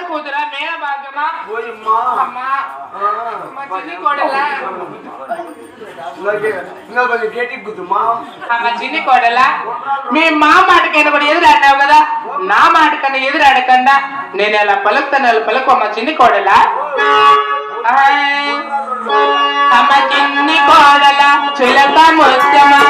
కూతురా మేన భాగ్యమా పోయమ్మా అమ్మా మా చిన్ని కోడలా ఇంకా కొంచెం గేటికి గుద్దుమా మా చిన్ని కోడలా మీ మా మాటకైనా కూడా ఎదురు ఆడినావు కదా నా మాటకన్నా ఎదురు ఆడకుండా నేను అలా పలుకుతాను అలా పలుకు మా చిన్ని కోడలా అమ్మ చిన్ని కోడల చిలక ముత్యమా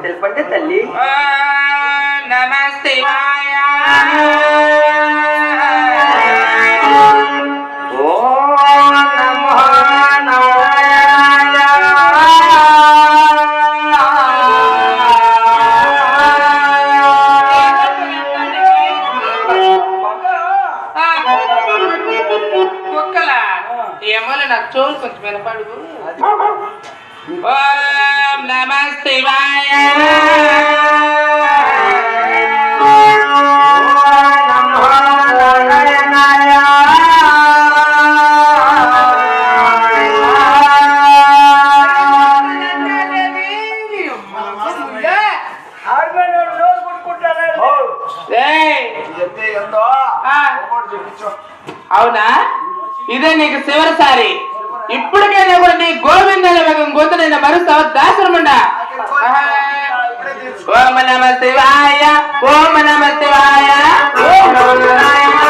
తెలుపండి తల్లి నమస్తే కుక్కలా ఏమో నాకు చోలు కొంచెం వినపడు ఓం నమః శివాయ అవునా ఇదే నీకు చివరిసారి ఇప్పటికైనా కూడా నీ గోవిందల వేగం గొంతునైనా మరుస్తావు దాసరముండా ఓం నమః శివాయ ఓం నమః శివాయ ఓం నమః శివాయ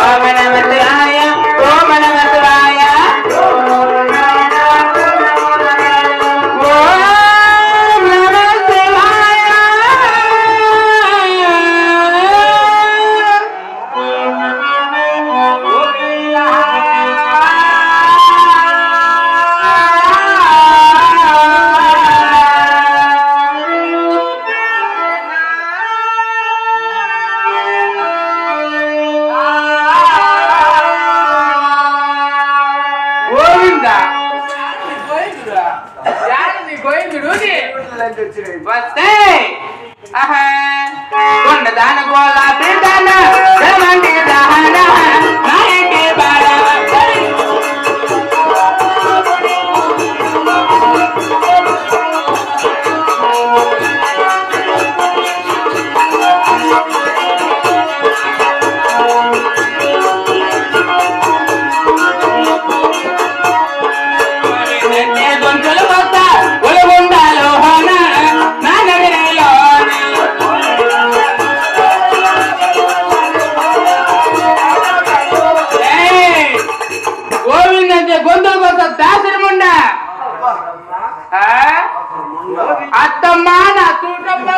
ఓం నమః శివాయ ఓం నమః శివాయ వస్తే కొండదాన గోలా బిడ్డన జమండి దహన నాయకే బాల గొంతులు కొత్త ఒలుగుండాలో గొంతులు కొత్త దాసరముండా అత్తమ్మ నా తూటమ్మ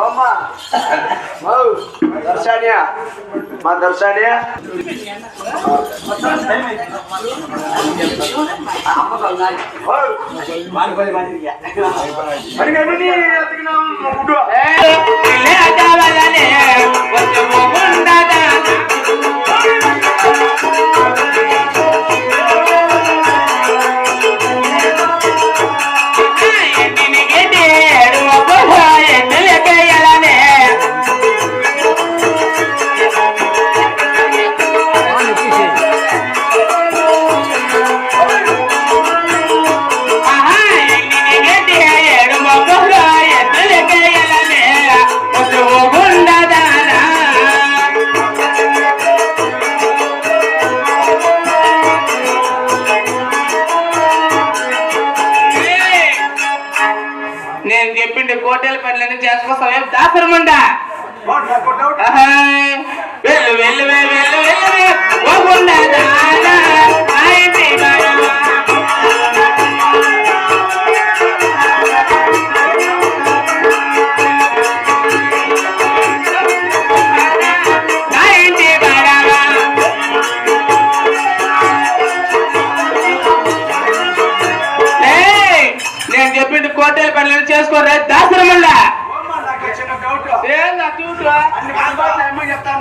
అమ్మా దర్శానియా మా దర్శానియా నేను చెప్పింది కోటేల పనులన్నీ చేసుకోసం ఏం దాసరమండా వెళ్ళు వెళ్ళు వెళ్ళు వెళ్ళు నేను చెప్పింది కోటేల పనులన్నీ చేసుకోరా దాసరమండా చిన్న డౌట్ ఏందా చూడరా చెప్తాను